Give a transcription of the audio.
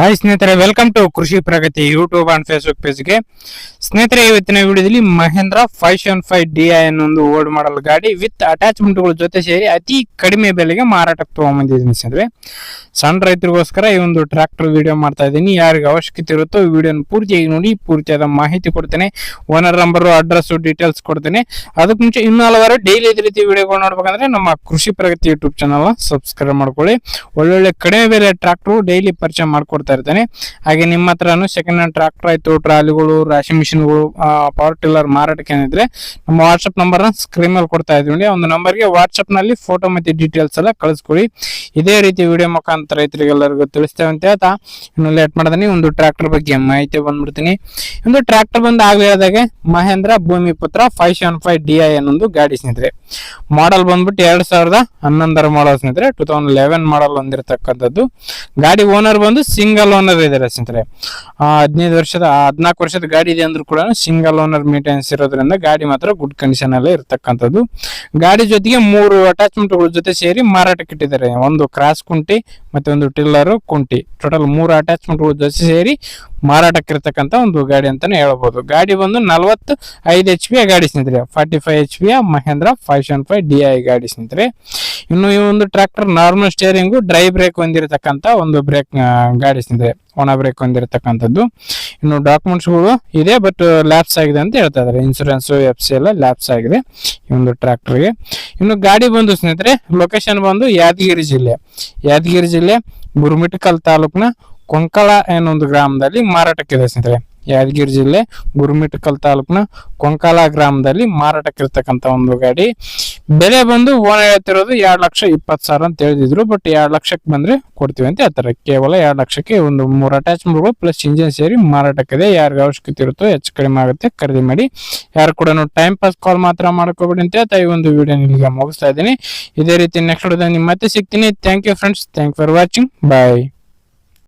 Hi ಸ್ನೇಹಿತರೆ, welcome to ಕೃಷಿ ಪ್ರಗತಿ YouTube and Facebook ಪೇಜ್ಗೆ. ಸ್ನೇಹಿತರೆ, ಇವತ್ತಿನ ವಿಡಿಯೋದಲ್ಲಿ ಮಹೇಂದ್ರ 575 ಅನ್ನೋ ಒಂದು ಓಲ್ಡ್ ಮಾಡಲ್ ಗಾಡಿ ವಿತ್ ಅಟ್ಯಾಚ್ಮೆಂಟ್ಗಳ ಜೊತೆ ಸೇರಿ ಅತಿ ಕಡಿಮೆ ಬೆಲೆಗೆ ಮಾರಾಟಕ್ಕೆ ತಗೊಂಡ್ಬಂದಿದ್ದೀನಿ. ಸ್ನೇಹಿತರೆ, ಸಣ್ಣ ರೈತರಿಗೋಸ್ಕರ ಈ ಒಂದು ಟ್ರ್ಯಾಕ್ಟರ್ ವಿಡಿಯೋ ಮಾಡ್ತಾ ಇದ್ದೀನಿ. ಯಾರಿಗೆ ಅವಶ್ಯಕತೆ ಇರುತ್ತೋ ಈ ವಿಡಿಯೋನ ಪೂರ್ತಿಯಾಗಿ ನೋಡಿ, ಪೂರ್ತಿಯಾದ ಮಾಹಿತಿ ಕೊಡ್ತೇನೆ. ಓನರ್ ನಂಬರ್, ಅಡ್ರೆಸ್, ಡೀಟೇಲ್ಸ್ ಕೊಡ್ತೇನೆ. ಅದಕ್ಕೆ ಮುಂಚೆ ಇನ್ನೂ ಹಲವಾರು ಡೈಲಿ ಇದೇ ರೀತಿ ವಿಡಿಯೋಗಳು ನೋಡ್ಬೇಕಂದ್ರೆ ನಮ್ಮ ಕೃಷಿ ಪ್ರಗತಿ ಯೂಟ್ಯೂಬ್ ಚಾನಲ್ ಸಬ್ಸ್ಕ್ರೈಬ್ ಮಾಡ್ಕೊಳ್ಳಿ. ಒಳ್ಳೊಳ್ಳೆ ಕಡಿಮೆ ಬೆಲೆ ಟ್ರ್ಯಾಕ್ಟರ್ ಡೈಲಿ ಪರಿಚಯ ಮಾಡ್ಕೊಡ್ತಾ ಇರ್ತಾನೆ. ಹಾಗೆ ನಿಮ್ಮ ಹತ್ರನು ಸೆಕೆಂಡ್ ಹ್ಯಾಂಡ್ ಟ್ರಾಕ್ಟರ್ ಆಯ್ತು, ಟ್ರಾಲಿಗಳು, ರಾಶಿ ಮಿಷಿನ್ಗಳು, ಪವರ್ ಟಿಲ್ಲರ್ ಮಾರಾಟಕ್ಕೆ ಏನಿದ್ರೆ ನಮ್ಮ ವಾಟ್ಸ್ಆಪ್ ನಂಬರ್ ಸ್ಕ್ರೀನ್ ಮೇಲೆ ಕೊಡ್ತಾ ಇದ್ವಿ. ಒಂದು ನಂಬರ್ಗೆ ವಾಟ್ಸ್ಆಪ್ ನಲ್ಲಿ ಫೋಟೋ ಮತ್ತೆ ಡೀಟೇಲ್ಸ್ ಎಲ್ಲ ಕಳಿಸ್ಕೊಡಿ. ಇದೇ ರೀತಿ ವಿಡಿಯೋ ಮುಖಾಂತರ ರೈತರಿಗೆಲ್ಲರಿಗೂ ತಿಳಿಸ್ತೇವೆ ಅಂತ ಹೇಳ್ತಾ ಇನ್ನು ಲೇಟ್ ಮಾಡದನಿ ಒಂದು ಟ್ರಾಕ್ಟರ್ ಬಗ್ಗೆ ಮಾಹಿತಿ ಬಂದ್ಬಿಡ್ತೀನಿ. ಒಂದು ಟ್ರಾಕ್ಟರ್ ಬಂದು ಆಗ್ಲೇ ಹೇಳಿದಾಗೆ ಮಹೇಂದ್ರ ಭೂಮಿಪುತ್ರ 575 ಅನ್ನೊಂದು ಗಾಡಿ ಸ್ನೇಹಿತರೆ. ಮಾಡಲ್ ಬಂದ್ಬಿಟ್ಟು 2011 ಮಾಡಲ್ ಸ್ನೇಹಿತರೆ, 2011 ಮಾಡಲ್ ಹೊಂದಿರತಕ್ಕಂಥದ್ದು ಗಾಡಿ. ಓನರ್ ಬಂದು ಸಿಂಗಲ್ ಓನರ್ ಇದಾರೆ ಸ್ನೇಹಿತರೆ. 14 ವರ್ಷದ ಗಾಡಿ ಇದೆ ಅಂದ್ರೂ ಕೂಡ ಸಿಂಗಲ್ ಓನರ್ ಮೇಂಟೆನೆನ್ಸ್ ಇರೋದ್ರಿಂದ ಗಾಡಿ ಮಾತ್ರ ಗುಡ್ ಕಂಡೀಷನ್ ಅಲ್ಲೇ ಇರ್ತಕ್ಕಂಥದ್ದು. ಗಾಡಿ ಜೊತೆಗೆ 3 ಅಟ್ಯಾಚ್ಮೆಂಟ್ ಗಳ ಜೊತೆ ಸೇರಿ ಮಾರಾಟಕ್ಕೆ ಇಟ್ಟಿದ್ದಾರೆ. ಒಂದು ಕ್ರಾಸ್ ಕುಂಟಿ ಮತ್ತೆ ಒಂದು ಟಿಲ್ಲರ್ ಕುಂಟಿ, ಟೋಟಲ್ 3 ಅಟ್ಯಾಚ್ಮೆಂಟ್ ಗಳ ಜೊತೆ ಸೇರಿ ಮಾರಾಟಕ್ಕೆ ಇರ್ತಕ್ಕಂಥ ಒಂದು ಗಾಡಿ ಅಂತಾನೆ ಹೇಳ್ಬೋದು. ಗಾಡಿ ಬಂದು 45 HP ಗಾಡಿ ಸ್ನೇಹಿತರೆ, 45 HP ಮಹೇಂದ್ರ 575 ಗಾಡಿ ಸ್ನೇಹಿತರೆ. ಇನ್ನು ಈ ಒಂದು tractor normal steering, dry brake ಹೊಂದಿರತಕ್ಕಂತ ಒಂದು ಬ್ರೇಕ್ ಗಾಡಿ ಸ್ನೇಹಿತರೆ, ಒಣ ಬ್ರೇಕ್ ಹೊಂದಿರತಕ್ಕಂಥದ್ದು. ಇನ್ನು ಡಾಕ್ಯುಮೆಂಟ್ಸ್ ಗಳು ಇದೆ, ಬಟ್ ಲ್ಯಾಪ್ಸ್ ಆಗಿದೆ ಅಂತ ಹೇಳ್ತಾ ಇದಾರೆ. ಇನ್ಸೂರೆನ್ಸ್, FC ಎಲ್ಲ ಲ್ಯಾಪ್ಸ್ ಆಗಿದೆ ಈ ಒಂದು ಟ್ರಾಕ್ಟರ್ಗೆ. ಇನ್ನು ಗಾಡಿ ಬಂದು ಸ್ನೇಹಿತರೆ, ಲೊಕೇಶನ್ ಬಂದು ಯಾದಗಿರಿ ಜಿಲ್ಲೆ ಗುರುಮಿಠಕಲ್ ತಾಲೂಕಿನ ಕೊಂಕಳ ಏನೊಂದು ಗ್ರಾಮದಲ್ಲಿ ಮಾರಾಟಕ್ಕಿದೆ ಸ್ನೇಹಿತರೆ. ಯಾದಗಿರಿ ಜಿಲ್ಲೆ ಗುರುಮಿಠಕಲ್ ತಾಲೂಕಿನ ಕೊಂಕಲ ಗ್ರಾಮದಲ್ಲಿ ಮಾರಾಟಕ್ಕೆ ಇರ್ತಕ್ಕಂಥ ಒಂದು ಗಾಡಿ. ಬೆಲೆ ಬಂದು ಓನರ್ ಹೇಳ್ತಿರೋದು 2,20,000 ಅಂತ ಹೇಳಿದ್ರು, ಬಟ್ 2 ಲಕ್ಷಕ್ಕೆ ಬಂದ್ರೆ ಕೊಡ್ತೀವಿ ಅಂತ ಹೇಳ್ತಾರೆ. ಕೇವಲ 2 ಲಕ್ಷಕ್ಕೆ ಒಂದು 3 ಅಟ್ಯಾಚ್ಮೆಂಟ್ಗಳು ಪ್ಲಸ್ ಇಂಜಿನ್ ಸೇರಿ ಮಾರಾಟಕ್ಕಿದೆ. ಯಾರಿಗೆ ಅವಶ್ಯಕತೆ ಇರುತ್ತೋ ಹೆಚ್ಚು ಕಡಿಮೆ ಆಗುತ್ತೆ, ಖರೀದಿ ಮಾಡಿ. ಯಾರು ಕೂಡ ಟೈಮ್ ಪಾಸ್ ಕಾಲ್ ಮಾತ್ರ ಮಾಡ್ಕೋಬೇಡಿ ಅಂತ ಹೇಳ್ತಾ ಈ ಒಂದು ವಿಡಿಯೋ ನಿಮಗೆ ಮುಗಿಸ್ತಾ ಇದ್ದೀನಿ. ಇದೇ ರೀತಿ ನೆಕ್ಸ್ಟ್ ವಿಡಿಯೋದಲ್ಲಿ ಮತ್ತೆ ಸಿಗ್ತೀನಿ. Thank you friends, thank for watching, bye.